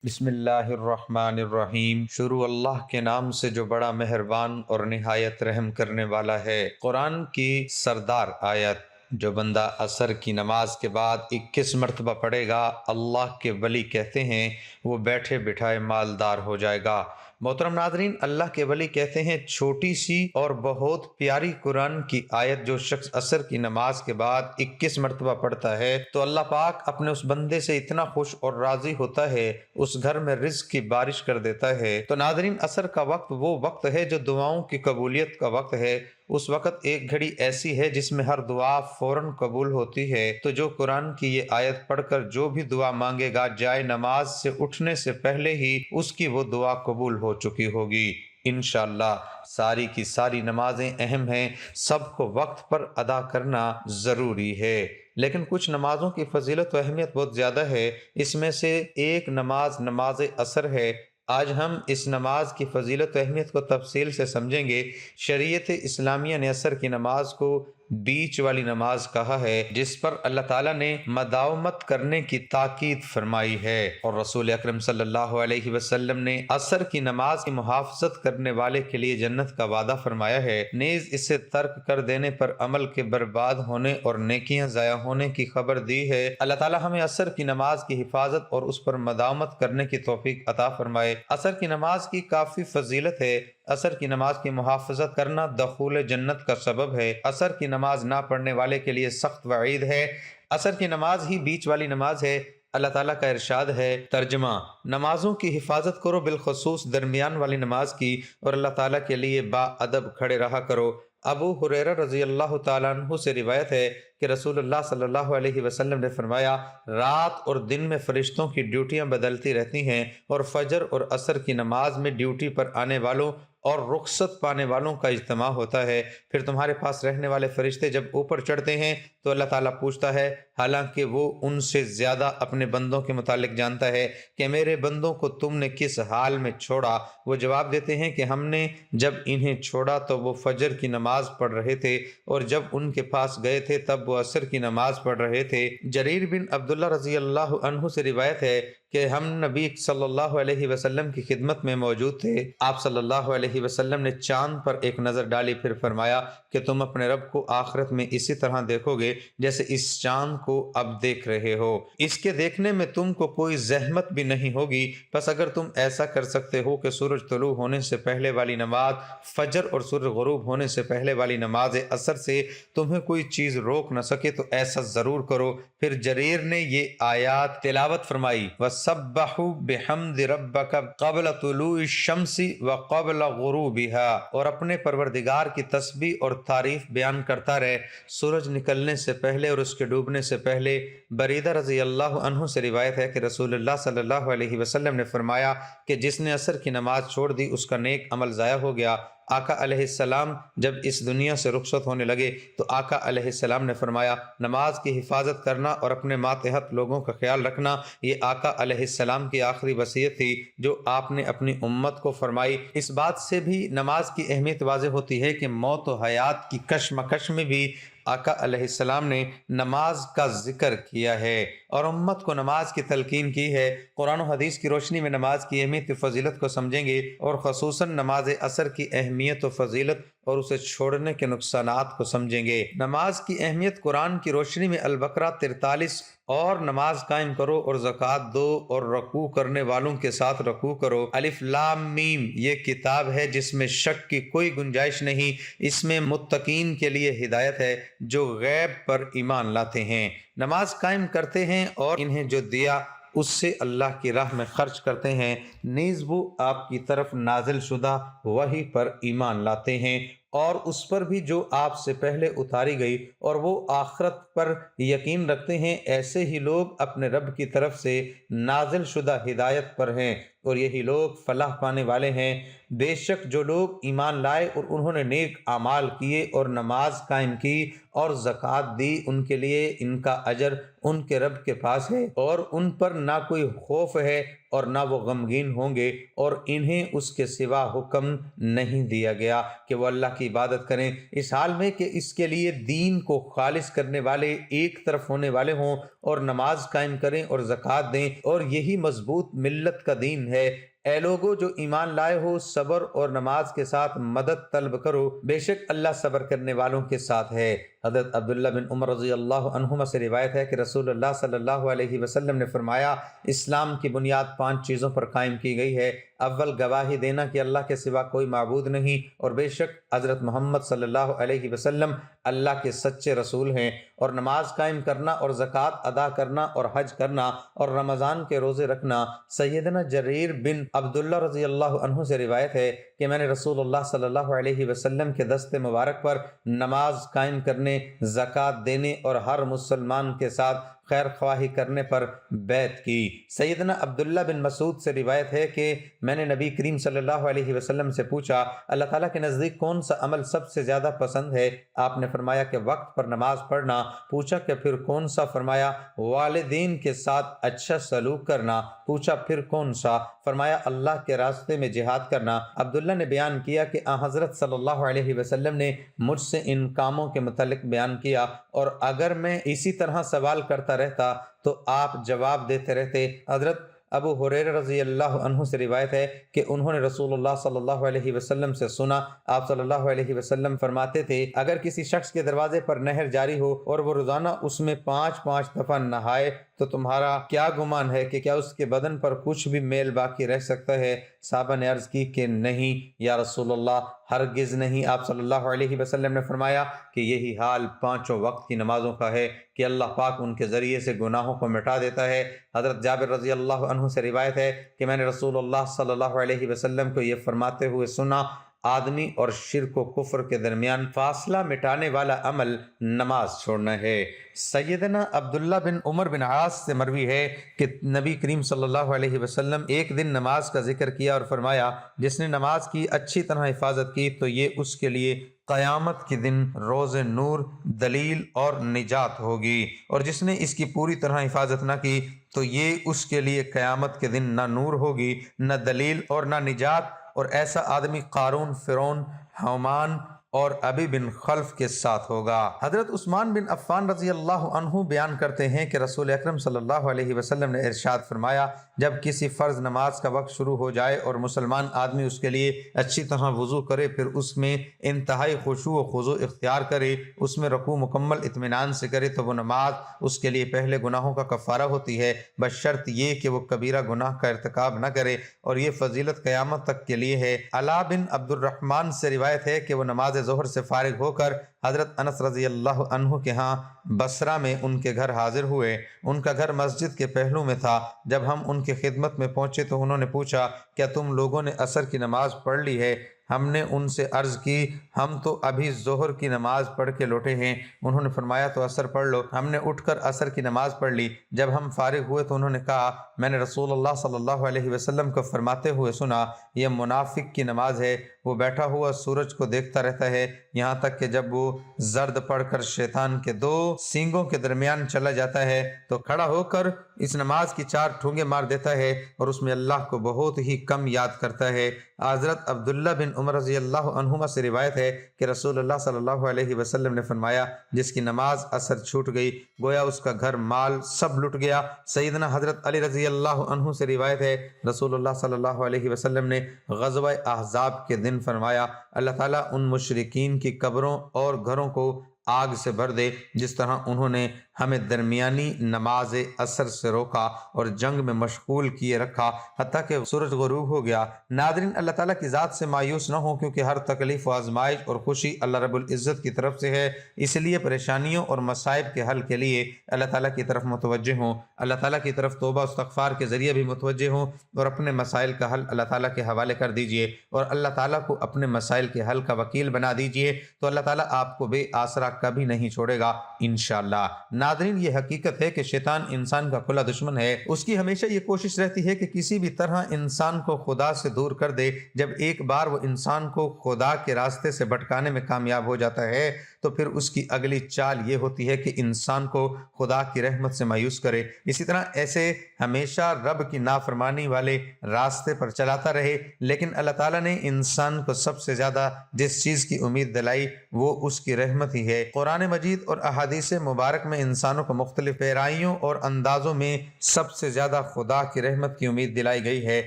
بسم اللہ الرحمن الرحیم۔ شروع اللہ کے نام سے جو بڑا مہربان اور نہایت رحم کرنے والا ہے۔ قرآن کی سردار آیت جو بندہ عصر کی نماز کے بعد 21 مرتبہ پڑھے گا، اللہ کے ولی کہتے ہیں وہ بیٹھے بٹھائے مالدار ہو جائے گا۔ محترم ناظرین، اللہ کے ولی کہتے ہیں چھوٹی سی اور بہت پیاری قرآن کی آیت جو شخص عصر کی نماز کے بعد 21 مرتبہ پڑھتا ہے تو اللہ پاک اپنے اس بندے سے اتنا خوش اور راضی ہوتا ہے، اس گھر میں رزق کی بارش کر دیتا ہے۔ تو ناظرین، عصر کا وقت وہ وقت ہے جو دعاؤں کی قبولیت کا وقت ہے۔ اس وقت ایک گھڑی ایسی ہے جس میں ہر دعا فوراً قبول ہوتی ہے۔ تو جو قرآن کی یہ آیت پڑھ کر جو بھی دعا مانگے گا، جائے نماز سے اٹھنے سے پہلے ہی اس کی وہ دعا قبول ہو چکی ہوگی انشاءاللہ۔ ساری کی ساری نمازیں اہم ہیں، سب کو وقت پر ادا کرنا ضروری ہے، لیکن کچھ نمازوں کی فضیلت و اہمیت بہت زیادہ ہے۔ اس میں سے ایک نماز نماز عصر ہے۔ آج ہم اس نماز کی فضیلت و اہمیت کو تفصیل سے سمجھیں گے۔ شریعت اسلامیہ نے عصر کی نماز کو بیچ والی نماز کہا ہے، جس پر اللہ تعالیٰ نے مداومت کرنے کی تاکید فرمائی ہے، اور رسول اکرم صلی اللہ علیہ وسلم نے عصر کی نماز کی محافظت کرنے والے کے لیے جنت کا وعدہ فرمایا ہے۔ نیز اسے ترک کر دینے پر عمل کے برباد ہونے اور نیکیاں ضائع ہونے کی خبر دی ہے۔ اللہ تعالیٰ ہمیں عصر کی نماز کی حفاظت اور اس پر مداومت کرنے کی توفیق عطا فرمائے۔ عصر کی نماز کی کافی فضیلت ہے۔ عصر کی نماز کی محافظت کرنا دخول جنت کا سبب ہے۔ عصر کی نماز نہ پڑھنے والے کے لیے سخت وعید ہے۔ عصر کی نماز ہی بیچ والی نماز ہے۔ اللہ تعالیٰ کا ارشاد ہے، ترجمہ: نمازوں کی حفاظت کرو، بالخصوص درمیان والی نماز کی، اور اللہ تعالیٰ کے لیے با ادب کھڑے رہا کرو۔ ابو ہریرہ رضی اللہ تعالیٰ عنہ سے روایت ہے کہ رسول اللہ صلی اللہ علیہ وسلم نے فرمایا، رات اور دن میں فرشتوں کی ڈیوٹیاں بدلتی رہتی ہیں، اور فجر اور عصر کی نماز میں ڈیوٹی پر آنے والوں اور رخصت پانے والوں کا اجتماع ہوتا ہے۔ پھر تمہارے پاس رہنے والے فرشتے جب اوپر چڑھتے ہیں تو اللہ تعالیٰ پوچھتا ہے، حالانکہ وہ ان سے زیادہ اپنے بندوں کے متعلق جانتا ہے، کہ میرے بندوں کو تم نے کس حال میں چھوڑا؟ وہ جواب دیتے ہیں کہ ہم نے جب انہیں چھوڑا تو وہ فجر کی نماز پڑھ رہے تھے، اور جب ان کے پاس گئے تھے تب وہ عصر کی نماز پڑھ رہے تھے۔ جریر بن عبداللہ رضی اللہ عنہ سے روایت ہے کہ ہم نبی صلی اللہ علیہ وسلم کی خدمت میں موجود تھے۔ آپ صلی اللہ علیہ وسلم نے چاند پر ایک نظر ڈالی، پھر فرمایا کہ تم اپنے رب کو آخرت میں اسی طرح دیکھو گے جیسے اس چاند کو اب دیکھ رہے ہو۔ اس کے دیکھنے میں تم کو کوئی زحمت بھی نہیں ہوگی۔ بس اگر تم ایسا کر سکتے ہو کہ سورج طلوع ہونے سے پہلے والی نماز فجر اور سورج غروب ہونے سے پہلے والی نماز عصر سے تمہیں کوئی چیز روک نہ سکے تو ایسا ضرور کرو۔ پھر جریر نے یہ آیات تلاوت فرمائی، وَسَبَّحُوا بِحَمْدِ رَبَّكَ قَبْلَ طُلُوعِ الشَّمْسِ وَقَبْلَ غُرُوبِهَا، اور اپنے پروردگار کی تسبیح اور تعریف بیان کرتا رہے سورج نکلنے سے پہلے اور اس کے ڈوبنے سے پہلے۔ بریدہ رضی اللہ عنہ سے روایت ہے کہ رسول اللہ صلی اللہ علیہ وسلم نے فرمایا کہ جس نے عصر کی نماز چھوڑ دی اس کا نیک عمل ضائع ہو گیا۔ آقا علیہ السلام جب اس دنیا سے رخصت ہونے لگے تو آقا علیہ السلام نے فرمایا، نماز کی حفاظت کرنا اور اپنے ماتحت لوگوں کا خیال رکھنا، یہ آقا علیہ السلام کی آخری وصیت تھی جو آپ نے اپنی امت کو فرمائی۔ اس بات سے بھی نماز کی اہمیت واضح ہوتی ہے کہ موت و حیات کی کشمکش میں بھی آقا علیہ السلام نے نماز کا ذکر کیا ہے اور امت کو نماز کی تلقین کی ہے۔ قرآن و حدیث کی روشنی میں نماز کی اہمیت و فضیلت کو سمجھیں گے، اور خصوصاً نماز عصر کی اہمیت و فضیلت اور اسے چھوڑنے کے نقصانات کو سمجھیں گے۔ نماز کی اہمیت قرآن کی روشنی میں البقرہ 43، اور نماز قائم کرو اور زکوٰۃ دو اور رکوع کرنے والوں کے ساتھ رکوع کرو۔ الف لام میم، یہ کتاب ہے جس میں شک کی کوئی گنجائش نہیں، اس میں متقین کے لیے ہدایت ہے جو غیب پر ایمان لاتے ہیں، نماز قائم کرتے ہیں اور انہیں جو دیا اس سے اللہ کی راہ میں خرچ کرتے ہیں، نیز وہ آپ کی طرف نازل شدہ وحی پر ایمان لاتے ہیں، اور اس پر بھی جو آپ سے پہلے اتاری گئی، اور وہ آخرت پر یقین رکھتے ہیں۔ ایسے ہی لوگ اپنے رب کی طرف سے نازل شدہ ہدایت پر ہیں، اور یہی لوگ فلاح پانے والے ہیں۔ بے شک جو لوگ ایمان لائے اور انہوں نے نیک اعمال کیے اور نماز قائم کی اور زکوٰۃ دی، ان کے لیے ان کا اجر ان کے رب کے پاس ہے، اور ان پر نہ کوئی خوف ہے اور نہ وہ غمگین ہوں گے، اور انہیں اس کے سوا حکم نہیں دیا گیا کہ وہ اللہ کی عبادت کریں، اس حال میں کہ اس کے لیے دین کو خالص کرنے والے ایک طرف ہونے والے ہوں، اور نماز قائم کریں اور زکوٰۃ دیں، اور یہی مضبوط ملت کا دین ہے۔ اے لوگو جو ایمان لائے ہو، صبر اور نماز کے ساتھ مدد طلب کرو، بے شک اللہ صبر کرنے والوں کے ساتھ ہے۔ حضرت عبداللہ بن عمر رضی اللہ عنہما سے روایت ہے کہ رسول اللہ صلی اللہ علیہ وسلم نے فرمایا، اسلام کی بنیاد 5 چیزوں پر قائم کی گئی ہے۔ اول، گواہی دینا کہ اللہ کے سوا کوئی معبود نہیں، اور بے شک حضرت محمد صلی اللہ علیہ وسلم اللہ کے سچے رسول ہیں، اور نماز قائم کرنا اور زکوٰۃ ادا کرنا اور حج کرنا اور رمضان کے روزے رکھنا۔ سیدنا جریر بن عبداللہ رضی اللہ عنہ سے روایت ہے کہ میں نے رسول اللہ صلی اللہ علیہ وسلم کے دست مبارک پر نماز قائم کرنے، زکوٰۃ دینے اور ہر مسلمان کے ساتھ خیر خواہی کرنے پر بیعت کی۔ سیدنا عبداللہ بن مسعود سے روایت ہے کہ میں نے نبی کریم صلی اللہ علیہ وسلم سے پوچھا، اللہ تعالیٰ کے نزدیک کون سا عمل سب سے زیادہ پسند ہے؟ آپ نے فرمایا کہ وقت پر نماز پڑھنا۔ پوچھا کہ پھر کون سا؟ فرمایا والدین کے ساتھ اچھا سلوک کرنا۔ پوچھا پھر کون سا؟ فرمایا اللہ کے راستے میں جہاد کرنا۔ عبداللہ نے بیان کیا کہ حضرت صلی اللہ علیہ وسلم نے مجھ سے ان کاموں کے متعلق بیان کیا، اور اگر میں اسی طرح سوال کرتا رہتا تو آپ جواب دیتے رہتے۔ حضرت ابو ہریرہ رضی اللہ عنہ سے روایت ہے کہ انہوں نے رسول اللہ صلی اللہ علیہ وسلم سے سنا، آپ صلی اللہ علیہ وسلم فرماتے تھے، اگر کسی شخص کے دروازے پر نہر جاری ہو اور وہ روزانہ اس میں 5 دفعہ نہائے تو تمہارا کیا گمان ہے کہ کیا اس کے بدن پر کچھ بھی میل باقی رہ سکتا ہے؟ صحابہ نے عرض کی کہ نہیں یا رسول اللہ، ہرگز نہیں۔ آپ صلی اللہ علیہ وسلم نے فرمایا کہ یہی حال 5 وقت کی نمازوں کا ہے کہ اللہ پاک ان کے ذریعے سے گناہوں کو مٹا دیتا ہے۔ حضرت جابر رضی اللہ عنہ سے روایت ہے کہ میں نے رسول اللہ صلی اللہ علیہ وسلم کو یہ فرماتے ہوئے سنا، آدمی اور شرک و کفر کے درمیان فاصلہ مٹانے والا عمل نماز چھوڑنا ہے۔ سیدنا عبداللہ بن عمر بن عاص سے مروی ہے کہ نبی کریم صلی اللہ علیہ وسلم ایک دن نماز کا ذکر کیا اور فرمایا، جس نے نماز کی اچھی طرح حفاظت کی تو یہ اس کے لیے قیامت کے دن روز نور، دلیل اور نجات ہوگی، اور جس نے اس کی پوری طرح حفاظت نہ کی تو یہ اس کے لیے قیامت کے دن نہ نور ہوگی، نہ دلیل اور نہ نجات، اور ایسا آدمی قارون، فرعون، حامان اور ابی بن خلف کے ساتھ ہوگا۔ حضرت عثمان بن عفان رضی اللہ عنہ بیان کرتے ہیں کہ رسول اکرم صلی اللہ علیہ وسلم نے ارشاد فرمایا، جب کسی فرض نماز کا وقت شروع ہو جائے اور مسلمان آدمی اس کے لیے اچھی طرح وضو کرے، پھر اس میں انتہائی خشوع و خضوع اختیار کرے، اس میں رکوع مکمل اطمینان سے کرے، تو وہ نماز اس کے لیے پہلے گناہوں کا کفارہ ہوتی ہے، بشرط یہ کہ وہ کبیرہ گناہ کا ارتکاب نہ کرے، اور یہ فضیلت قیامت تک کے لیے ہے۔ علا بن عبد الرحمن سے روایت ہے کہ وہ نماز ظہر سے فارغ ہو کر حضرت انس رضی اللہ عنہ کے ہاں بصرہ میں ان کے گھر حاضر ہوئے۔ ان کا گھر مسجد کے پہلو میں تھا۔ جب ہم ان کی خدمت میں پہنچے تو انہوں نے پوچھا، کیا تم لوگوں نے عصر کی نماز پڑھ لی ہے؟ ہم نے ان سے عرض کی، ہم تو ابھی ظہر کی نماز پڑھ کے لوٹے ہیں۔ انہوں نے فرمایا تو عصر پڑھ لو۔ ہم نے اٹھ کر عصر کی نماز پڑھ لی۔ جب ہم فارغ ہوئے تو انہوں نے کہا، میں نے رسول اللہ صلی اللہ علیہ وسلم کو فرماتے ہوئے سنا، یہ منافق کی نماز ہے، وہ بیٹھا ہوا سورج کو دیکھتا رہتا ہے یہاں تک کہ جب وہ زرد پڑھ کر شیطان کے 2 سینگوں کے درمیان چلا جاتا ہے تو کھڑا ہو کر اس نماز کی 4 ٹھونگے مار دیتا ہے اور اس میں اللہ کو بہت ہی کم یاد کرتا ہے۔ حضرت عبداللہ بن عمر رضی اللہ عنہما سے روایت ہے کہ رسول اللہ صلی اللہ علیہ وسلم نے فرمایا، جس کی نماز عصر چھوٹ گئی گویا اس کا گھر مال سب لٹ گیا۔ سیدنا حضرت علی رضی اللہ عنہ سے روایت ہے، رسول اللہ صلی اللہ علیہ وسلم نے غزوہ احزاب کے دن فرمایا، اللہ تعالیٰ ان مشرکین کی قبروں اور گھروں کو آگ سے بھر دے جس طرح انہوں نے ہمیں درمیانی نماز عصر سے روکا اور جنگ میں مشغول کیے رکھا حتیٰ کہ سورج غروب ہو گیا۔ ناظرین، اللہ تعالیٰ کی ذات سے مایوس نہ ہوں، کیونکہ ہر تکلیف و آزمائش اور خوشی اللہ رب العزت کی طرف سے ہے، اس لیے پریشانیوں اور مصائب کے حل کے لیے اللہ تعالیٰ کی طرف متوجہ ہوں، اللہ تعالیٰ کی طرف توبہ استغفار کے ذریعے بھی متوجہ ہوں، اور اپنے مسائل کا حل اللہ تعالیٰ کے حوالے کر دیجئے اور اللہ تعالیٰ کو اپنے مسائل کے حل کا وکیل بنا دیجئے، تو اللہ تعالیٰ آپ کو بے آسرا کبھی نہیں چھوڑے گا انشاءاللہ۔ ناظرین، یہ حقیقت ہے کہ شیطان انسان کا کھلا دشمن ہے۔ اس کی ہمیشہ یہ کوشش رہتی ہے کہ کسی بھی طرح انسان کو خدا سے دور کر دے۔ جب ایک بار وہ انسان کو خدا کے راستے سے بھٹکانے میں کامیاب ہو جاتا ہے تو پھر اس کی اگلی چال یہ ہوتی ہے کہ انسان کو خدا کی رحمت سے مایوس کرے۔ اسی طرح ایسے ہمیشہ رب کی نافرمانی والے راستے پر چلاتا رہے، لیکن اللہ تعالیٰ نے انسان کو سب سے زیادہ جس چیز کی امید دلائی وہ اس کی رحمت ہی ہے۔ قرآن مجید اور احادیث مبارک میں انسانوں کو مختلف گہرائیوں اور اندازوں میں سب سے زیادہ خدا کی رحمت کی امید دلائی گئی ہے۔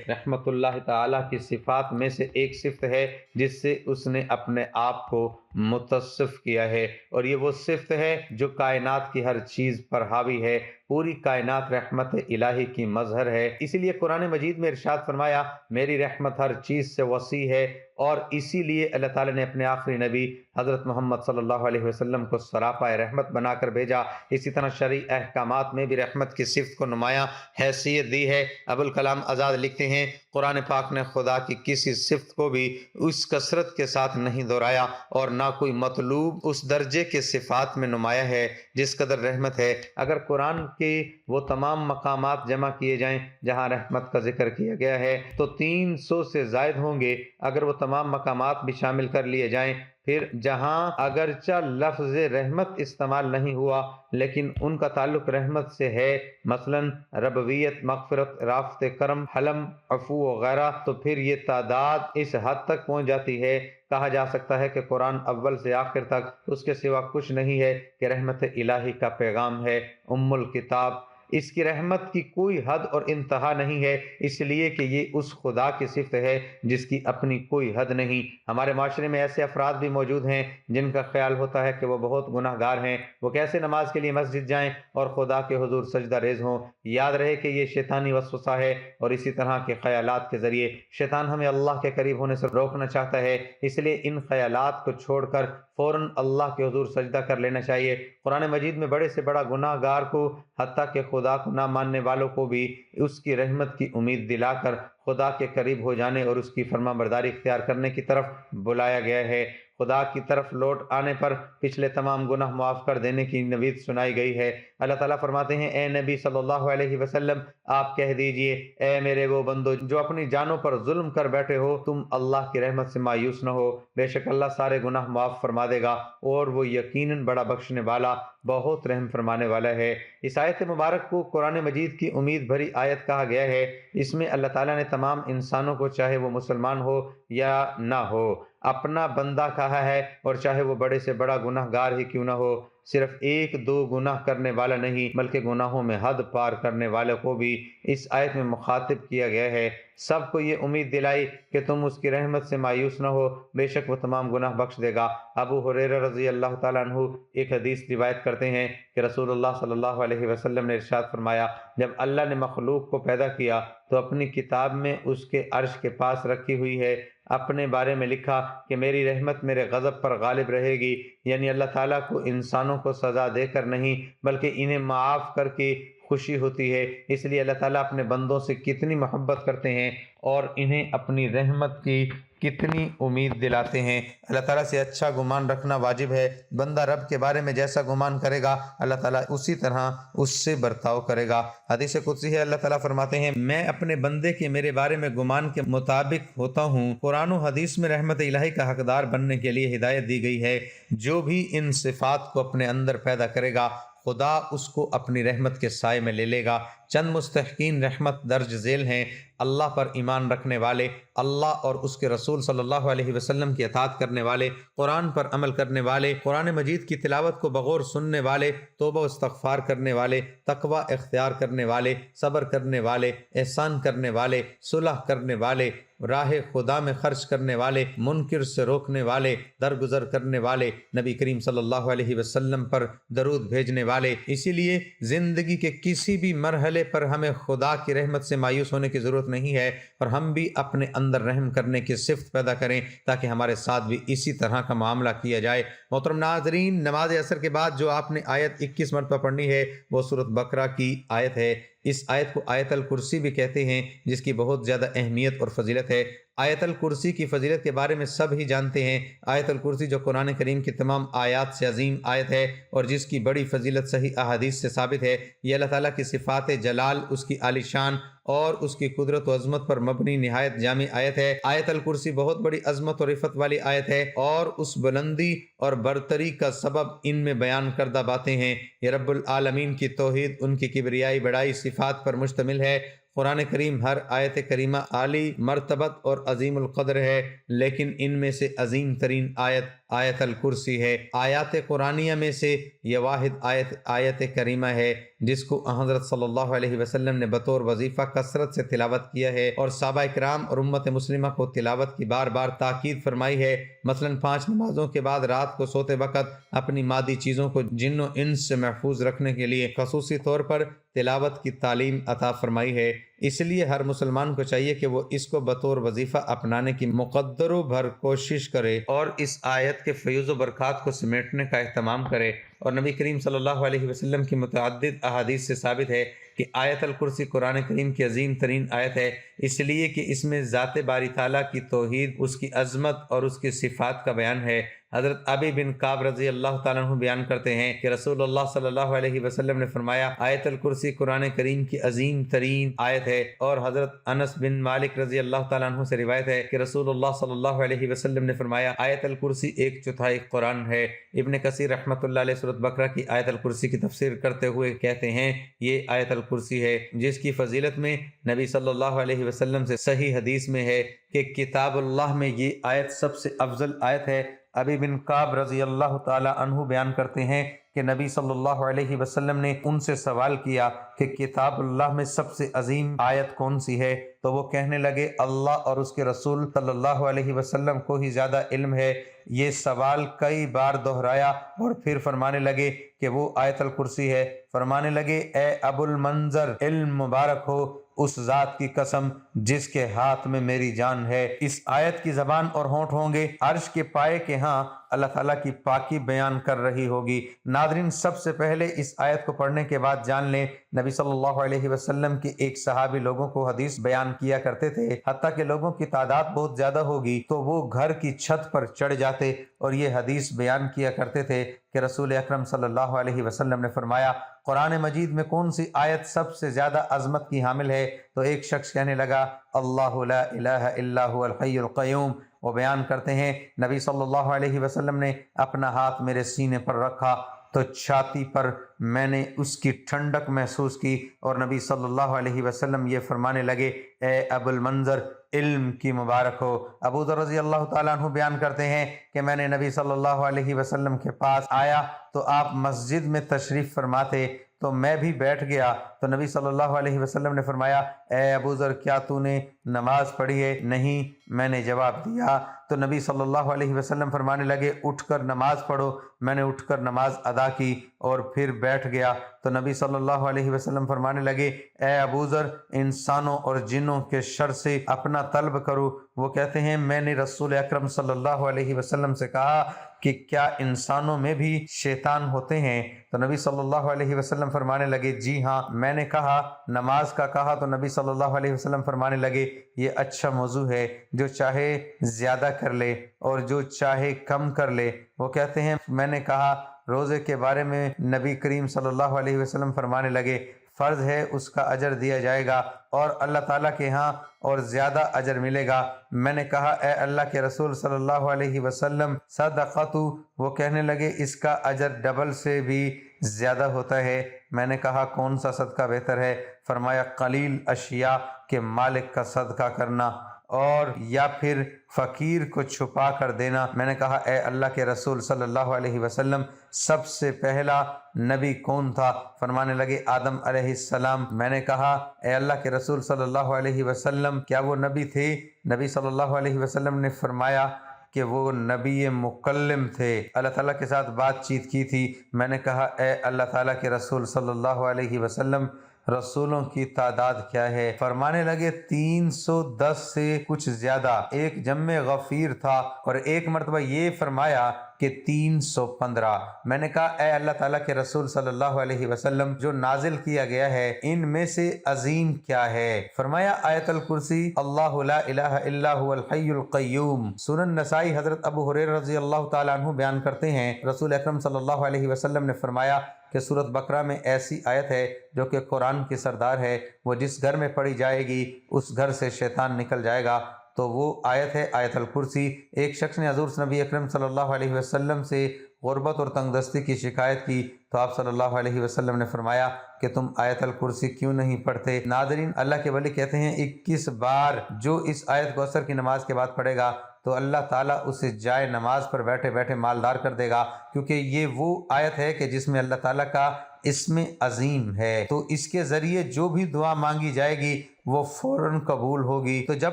رحمت اللہ تعالیٰ کی صفات میں سے ایک صفت ہے جس سے اس نے اپنے آپ کو متصف کیا ہے، اور یہ وہ صفت ہے جو کائنات کی ہر چیز پر حاوی ہے۔ پوری کائنات رحمت الہی کی مظہر ہے، اسی لیے قرآن مجید میں ارشاد فرمایا میری رحمت ہر چیز سے وسیع ہے، اور اسی لیے اللہ تعالیٰ نے اپنے آخری نبی حضرت محمد صلی اللہ علیہ وسلم کو سراپا رحمت بنا کر بھیجا۔ اسی طرح شرعی احکامات میں بھی رحمت کی صفت کو نمایاں حیثیت دی ہے۔ ابوالکلام آزاد لکھتے ہیں قرآن پاک نے خدا کی کسی صفت کو بھی اس کثرت کے ساتھ نہیں دہرایا، اور نہ کوئی مطلوب اس درجے کے صفات میں نمایاں ہے جس قدر رحمت ہے۔ اگر قرآن کے وہ تمام مقامات جمع کیے جائیں جہاں رحمت کا ذکر کیا گیا ہے تو 300 سے زائد ہوں گے۔ اگر وہ تمام مقامات بھی شامل کر لیے جائیں پھر جہاں اگرچہ لفظ رحمت استعمال نہیں ہوا لیکن ان کا تعلق رحمت سے ہے، مثلا ربویت، مغفرت، رافت کرم، حلم، عفو وغیرہ، تو پھر یہ تعداد اس حد تک پہنچ جاتی ہے کہا جا سکتا ہے کہ قرآن اول سے آخر تک اس کے سوا کچھ نہیں ہے کہ رحمت الہی کا پیغام ہے۔ ام الکتاب، اس کی رحمت کی کوئی حد اور انتہا نہیں ہے، اس لیے کہ یہ اس خدا کی صفت ہے جس کی اپنی کوئی حد نہیں۔ ہمارے معاشرے میں ایسے افراد بھی موجود ہیں جن کا خیال ہوتا ہے کہ وہ بہت گناہ گار ہیں، وہ کیسے نماز کے لیے مسجد جائیں اور خدا کے حضور سجدہ ریز ہوں۔ یاد رہے کہ یہ شیطانی وسوسہ ہے، اور اسی طرح کے خیالات کے ذریعے شیطان ہمیں اللہ کے قریب ہونے سے روکنا چاہتا ہے، اس لیے ان خیالات کو چھوڑ کر فوراً اللہ کے حضور سجدہ کر لینا چاہیے۔ قرآن مجید میں بڑے سے بڑا گناہ گار کو، حتیٰ کہ خدا کو نہ ماننے والوں کو بھی اس کی رحمت کی امید دلا کر خدا کے قریب ہو جانے اور اس کی فرما برداری اختیار کرنے کی طرف بلایا گیا ہے۔ خدا کی طرف لوٹ آنے پر پچھلے تمام گناہ معاف کر دینے کی نوید سنائی گئی ہے۔ اللہ تعالیٰ فرماتے ہیں اے نبی صلی اللہ علیہ وسلم آپ کہہ دیجئے اے میرے وہ بندو جو اپنی جانوں پر ظلم کر بیٹھے ہو، تم اللہ کی رحمت سے مایوس نہ ہو، بے شک اللہ سارے گناہ معاف فرما دے گا اور وہ یقیناً بڑا بخشنے والا، بہت رحم فرمانے والا ہے۔ اس آیت مبارک کو قرآن مجید کی امید بھری آیت کہا گیا ہے۔ اس میں اللہ تعالیٰ نے تمام انسانوں کو، چاہے وہ مسلمان ہو یا نہ ہو، اپنا بندہ کہا ہے، اور چاہے وہ بڑے سے بڑا گناہ گار ہی کیوں نہ ہو۔ صرف ایک دو گناہ کرنے والا نہیں بلکہ گناہوں میں حد پار کرنے والے کو بھی اس آیت میں مخاطب کیا گیا ہے۔ سب کو یہ امید دلائی کہ تم اس کی رحمت سے مایوس نہ ہو، بے شک وہ تمام گناہ بخش دے گا۔ ابو ہریرہ رضی اللہ تعالیٰ عنہ ایک حدیث روایت کرتے ہیں کہ رسول اللہ صلی اللہ علیہ وسلم نے ارشاد فرمایا جب اللہ نے مخلوق کو پیدا کیا تو اپنی کتاب میں اس کے عرش کے پاس رکھی ہوئی ہے اپنے بارے میں لکھا کہ میری رحمت میرے غضب پر غالب رہے گی، یعنی اللہ تعالیٰ کو انسانوں کو سزا دے کر نہیں بلکہ انہیں معاف کر کے خوشی ہوتی ہے۔ اس لیے اللہ تعالیٰ اپنے بندوں سے کتنی محبت کرتے ہیں اور انہیں اپنی رحمت کی کتنی امید دلاتے ہیں۔ اللہ تعالیٰ سے اچھا گمان رکھنا واجب ہے۔ بندہ رب کے بارے میں جیسا گمان کرے گا اللہ تعالیٰ اسی طرح اس سے برتاؤ کرے گا۔ حدیث قدسی ہے، اللہ تعالیٰ فرماتے ہیں میں اپنے بندے کے میرے بارے میں گمان کے مطابق ہوتا ہوں۔ قرآن و حدیث میں رحمت الہی کا حقدار بننے کے لیے ہدایت دی گئی ہے۔ جو بھی ان صفات کو اپنے اندر پیدا کرے گا خدا اس کو اپنی رحمت کے سائے میں لے لے گا۔ چند مستحقین رحمت درج ذیل ہیں: اللہ پر ایمان رکھنے والے، اللہ اور اس کے رسول صلی اللہ علیہ وسلم کی اطاعت کرنے والے، قرآن پر عمل کرنے والے، قرآن مجید کی تلاوت کو بغور سننے والے، توبہ و استغفار کرنے والے، تقوی اختیار کرنے والے، صبر کرنے والے، احسان کرنے والے، صلح کرنے والے، راہ خدا میں خرچ کرنے والے، منکر سے روکنے والے، درگزر کرنے والے، نبی کریم صلی اللہ علیہ وسلم پر درود بھیجنے والے۔ اسی لیے زندگی کے کسی بھی مرحلے پر ہمیں خدا کی رحمت سے مایوس ہونے کی ضرورت نہیں ہے، اور ہم بھی اپنے اندر رحم کرنے کی صفت پیدا کریں تاکہ ہمارے ساتھ بھی اسی طرح کا معاملہ کیا جائے۔ محترم ناظرین، نماز عصر کے بعد جو آپ نے آیت 21 مرتبہ پڑھنی ہے وہ سورۃ بقرہ کی آیت ہے۔ اس آیت کو آیت الکرسی بھی کہتے ہیں جس کی بہت زیادہ اہمیت اور فضیلت ہے۔ آیت الکرسی کی فضیلت کے بارے میں سب ہی جانتے ہیں۔ آیت الکرسی جو قرآن کریم کی تمام آیات سے عظیم آیت ہے اور جس کی بڑی فضیلت صحیح احادیث سے ثابت ہے، یہ اللہ تعالیٰ کی صفات جلال، اس کی عالی شان اور اس کی قدرت و عظمت پر مبنی نہایت جامع آیت ہے۔ آیت الکرسی بہت بڑی عظمت اور عفت والی آیت ہے، اور اس بلندی اور برتری کا سبب ان میں بیان کردہ باتیں ہیں۔ یہ رب العالمین کی توحید، ان کی کبریائی بڑائی، صفات پر مشتمل ہے۔ قرآن کریم ہر آیت کریمہ عالی مرتبت اور عظیم القدر ہے، لیکن ان میں سے عظیم ترین آیت آیت الکرسی ہے۔ آیات قرآنیہ میں سے یہ واحد آیت کریمہ ہے جس کو حضرت صلی اللہ علیہ وسلم نے بطور وظیفہ کثرت سے تلاوت کیا ہے، اور صحابہ کرام اور امت مسلمہ کو تلاوت کی بار بار تاکید فرمائی ہے۔ مثلاً 5 نمازوں کے بعد رات کو سوتے وقت اپنی مادی چیزوں کو جن و انس سے محفوظ رکھنے کے لیے خصوصی طور پر تلاوت کی تعلیم عطا فرمائی ہے۔ اس لیے ہر مسلمان کو چاہیے کہ وہ اس کو بطور وظیفہ اپنانے کی مقدر و بھر کوشش کرے اور اس آیت کے فیوز و برکات کو سمیٹنے کا اہتمام کرے۔ اور نبی کریم صلی اللہ علیہ وسلم کی متعدد احادیث سے ثابت ہے کہ آیت الکرسی قرآن کریم کی عظیم ترین آیت ہے، اس لیے کہ اس میں ذات باری تعالیٰ کی توحید، اس کی عظمت اور اس کی صفات کا بیان ہے۔ حضرت ابی بن کعب رضی اللہ تعالیٰ عنہ بیان کرتے ہیں کہ رسول اللہ صلی اللہ علیہ وسلم نے فرمایا آیت الکرسی قرآن کریم کی عظیم ترین آیت ہے، اور حضرت انس بن مالک رضی اللہ تعالیٰ عنہ سے روایت ہے کہ رسول اللہ صلی اللہ علیہ وسلم نے فرمایا آیت الکرسی 1/4 قرآن ہے۔ ابن کثیر رحمۃ اللہ علیہ سورۃ بقرہ کی آیت الکرسی کی تفسیر کرتے ہوئے کہتے ہیں یہ آیت الکرسی ہے جس کی فضیلت میں نبی صلی اللہ علیہ وسلم سے صحیح حدیث میں ہے کہ کتاب اللہ میں یہ آیت سب سے افضل آیت ہے۔ ابی بن کعب رضی اللہ تعالی عنہ بیان کرتے ہیں کہ نبی صلی اللہ علیہ وسلم نے ان سے سوال کیا کہ کتاب اللہ میں سب سے عظیم آیت کون سی ہے؟ تو وہ کہنے لگے اللہ اور اس کے رسول صلی اللہ علیہ وسلم کو ہی زیادہ علم ہے۔ یہ سوال کئی بار دہرایا اور پھر فرمانے لگے کہ وہ آیت الکرسی ہے۔ فرمانے لگے اے ابو المنظر، علم مبارک ہو اس ذات کی قسم جس کے ہاتھ میں میری جان ہے، اس آیت کی زبان اور ہونٹ ہوں گے، عرش کے پائے کے ہاں اللہ تعالیٰ کی پاکی بیان کر رہی ہوگی۔ ناظرین، سب سے پہلے اس آیت کو پڑھنے کے بعد جان لیں نبی صلی اللہ علیہ وسلم کے ایک صحابی لوگوں کو حدیث بیان کیا کرتے تھے، حتیٰ کہ لوگوں کی تعداد بہت زیادہ ہوگی تو وہ گھر کی چھت پر چڑھ جاتے اور یہ حدیث بیان کیا کرتے تھے کہ رسول اکرم صلی اللہ علیہ وسلم نے فرمایا قرآن مجید میں کون سی آیت سب سے زیادہ عظمت کی حامل ہے؟ تو ایک شخص کہنے لگا اللہ لا الہ الا هو الحی القیوم۔ وہ بیان کرتے ہیں نبی صلی اللہ علیہ وسلم نے اپنا ہاتھ میرے سینے پر رکھا تو چھاتی پر میں نے اس کی ٹھنڈک محسوس کی، اور نبی صلی اللہ علیہ وسلم یہ فرمانے لگے اے ابو المنظر، علم کی مبارک ہو۔ ابو ذر رضی اللہ تعالیٰ عنہ بیان کرتے ہیں کہ میں نے نبی صلی اللہ علیہ وسلم کے پاس آیا تو آپ مسجد میں تشریف فرما تھے، تو میں بھی بیٹھ گیا تو نبی صلی اللہ علیہ وسلم نے فرمایا اے ابو ذر، کیا تو نے نماز پڑھی ہے؟ نہیں، میں نے جواب دیا۔ تو نبی صلی اللہ علیہ وسلم فرمانے لگے اٹھ کر نماز پڑھو۔ میں نے اٹھ کر نماز ادا کی اور پھر بیٹھ گیا تو نبی صلی اللہ علیہ وسلم فرمانے لگے اے ابو ذر، انسانوں اور جنوں کے شر سے اپنا طلب کرو۔ وہ کہتے ہیں میں نے رسول اکرم صلی اللہ علیہ وسلم سے کہا کہ کیا انسانوں میں بھی شیطان ہوتے ہیں؟ تو نبی صلی اللہ علیہ وسلم فرمانے لگے جی ہاں۔ میں نے کہا نماز کا کہا تو نبی صلی اللہ علیہ وسلم فرمانے لگے یہ اچھا موضوع ہے، جو چاہے زیادہ کر لے اور جو چاہے کم کر لے۔ وہ کہتے ہیں میں نے کہا روزے کے بارے میں نبی کریم صلی اللہ علیہ وسلم فرمانے لگے فرض ہے، اس کا اجر دیا جائے گا اور اللہ تعالیٰ کے ہاں اور زیادہ اجر ملے گا۔ میں نے کہا اے اللہ کے رسول صلی اللہ علیہ وسلم صدقۃ، وہ کہنے لگے اس کا اجر ڈبل سے بھی زیادہ ہوتا ہے۔ میں نے کہا کون سا صدقہ بہتر ہے؟ فرمایا قلیل اشیاء کے مالک کا صدقہ کرنا اور یا پھر فقیر کو چھپا کر دینا۔ میں نے کہا اے اللہ کے رسول صلی اللہ علیہ وسلم سب سے پہلا نبی کون تھا؟ فرمانے لگے آدم علیہ السلام۔ میں نے کہا اے اللہ کے رسول صلی اللہ علیہ وسلم کیا وہ نبی تھے؟ نبی صلی اللہ علیہ وسلم نے فرمایا کہ وہ نبی مکلم تھے، اللہ تعالیٰ کے ساتھ بات چیت کی تھی۔ میں نے کہا اے اللہ تعالیٰ کے رسول صلی اللہ علیہ وسلم رسولوں کی تعداد کیا ہے؟ فرمانے لگے 310 سے کچھ زیادہ۔ ایک جمع غفیر تھا اور ایک مرتبہ یہ فرمایا کہ 315۔ میں نے کہا اے اللہ تعالیٰ کے رسول صلی اللہ علیہ وسلم جو نازل کیا گیا ہے ان میں سے عظیم کیا ہے؟ فرمایا آیت الکرسی، اللہ لا الہ الا هو الحی القیوم۔ سنن نسائی حضرت ابو ہریرہ رضی اللہ تعالیٰ عنہ بیان کرتے ہیں رسول اکرم صلی اللہ علیہ وسلم نے فرمایا کہ سورۃ بقرہ میں ایسی آیت ہے جو کہ قرآن کی سردار ہے، وہ جس گھر میں پڑھی جائے گی اس گھر سے شیطان نکل جائے گا، تو وہ آیت ہے آیت الکرسی۔ ایک شخص نے حضور نبی اکرم صلی اللہ علیہ وسلم سے غربت اور تنگ دستی کی شکایت کی تو آپ صلی اللہ علیہ وسلم نے فرمایا کہ تم آیت الکرسی کیوں نہیں پڑھتے؟ ناظرین، اللہ کے ولی کہتے ہیں 21 بار جو اس آیت کو عصر کی نماز کے بعد پڑھے گا تو اللہ تعالیٰ اسے جائے نماز پر بیٹھے بیٹھے مالدار کر دے گا، کیونکہ یہ وہ آیت ہے کہ جس میں اللہ تعالیٰ کا اسم عظیم ہے، تو اس کے ذریعے جو بھی دعا مانگی جائے گی وہ فوراً قبول ہوگی۔ تو جب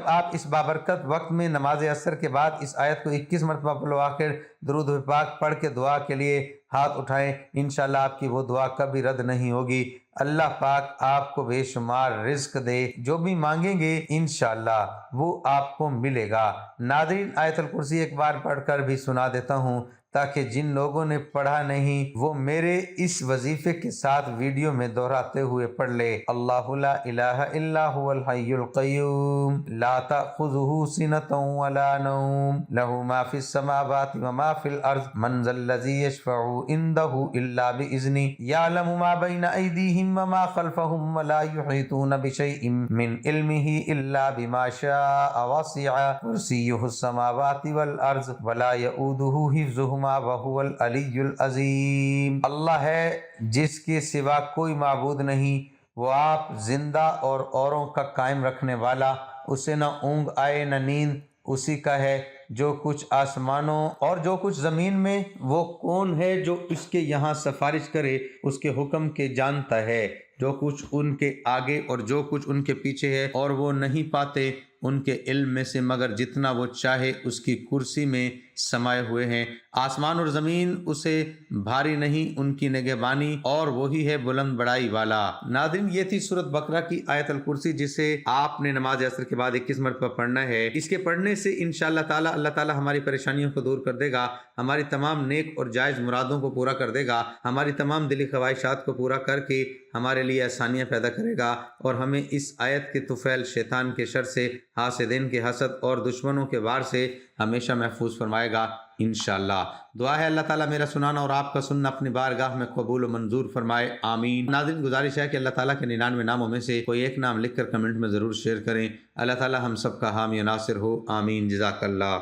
آپ اس بابرکت وقت میں نماز عصر کے بعد اس آیت کو 21 مرتبہ پڑھو، آخر درود پاک پڑھ کے دعا کے لیے ہاتھ اٹھائیں، انشاءاللہ آپ کی وہ دعا کبھی رد نہیں ہوگی۔ اللہ پاک آپ کو بے شمار رزق دے، جو بھی مانگیں گے انشاءاللہ وہ آپ کو ملے گا۔ ناظرین، آیت الکرسی ایک بار پڑھ کر بھی سنا دیتا ہوں تاکہ جن لوگوں نے پڑھا نہیں وہ میرے اس وظیفے کے ساتھ ویڈیو میں دہراتے ہوئے پڑھ لے۔ اللہ لا الہ الا هو الحی القیوم لا تأخذہ سنۃ ولا نوم لہ ما فی السماوات وما فی الارض من ذا الذی یشفع عندہ الا باذنہ یعلم ما بین ایدیہم وما خلفہم ولا یحیطون بشیء من علمہ الا بما شاء وسع کرسیہ السماوات والارض ولا یؤودہ حفظہما وہو العلی العظیم۔ اللہ ہے جس کے سوا کوئی معبود نہیں، وہ آپ زندہ اور اوروں کا قائم رکھنے والا، اسے نہ اونگ آئے نہ نیند، اسی کا ہے جو کچھ آسمانوں اور جو کچھ زمین میں۔ وہ کون ہے جو اس کے یہاں سفارش کرے؟ اس کے حکم کے جانتا ہے جو کچھ ان کے آگے اور جو کچھ ان کے پیچھے ہے، اور وہ نہیں پاتے ان کے علم میں سے مگر جتنا وہ چاہے۔ اس کی کرسی میں سمائے ہوئے ہیں، آسمان اور زمین اسے بھاری نہیں، ان کی نگہبانی، اور وہی ہے بلند بڑائی والا۔ ناظرین، یہ تھی سورۃ بقرہ کی آیت الکرسی، جسے آپ نے نماز عصر کے بعد 21 مرتبہ پڑھنا ہے۔ اس کے پڑھنے سے انشاءاللہ تعالی اللہ تعالی ہماری پریشانیوں کو دور کر دے گا، ہماری تمام نیک اور جائز مرادوں کو پورا کر دے گا، ہماری تمام دلی خواہشات کو پورا کر کے ہمارے لیے آسانیاں پیدا کرے گا، اور ہمیں اس آیت کے طفیل شیطان کے شر سے، حاسدین کے حسد اور دشمنوں کے وار سے ہمیشہ محفوظ فرمائے گا انشاءاللہ۔ دعا ہے اللہ تعالیٰ میرا سنانا اور آپ کا سننا اپنی بارگاہ میں قبول و منظور فرمائے، آمین۔ ناظرین، گزارش ہے کہ اللہ تعالیٰ کے 99 ناموں میں سے کوئی ایک نام لکھ کر کمنٹ میں ضرور شیئر کریں۔ اللہ تعالیٰ ہم سب کا حامی و ناصر ہو، آمین۔ جزاک اللہ۔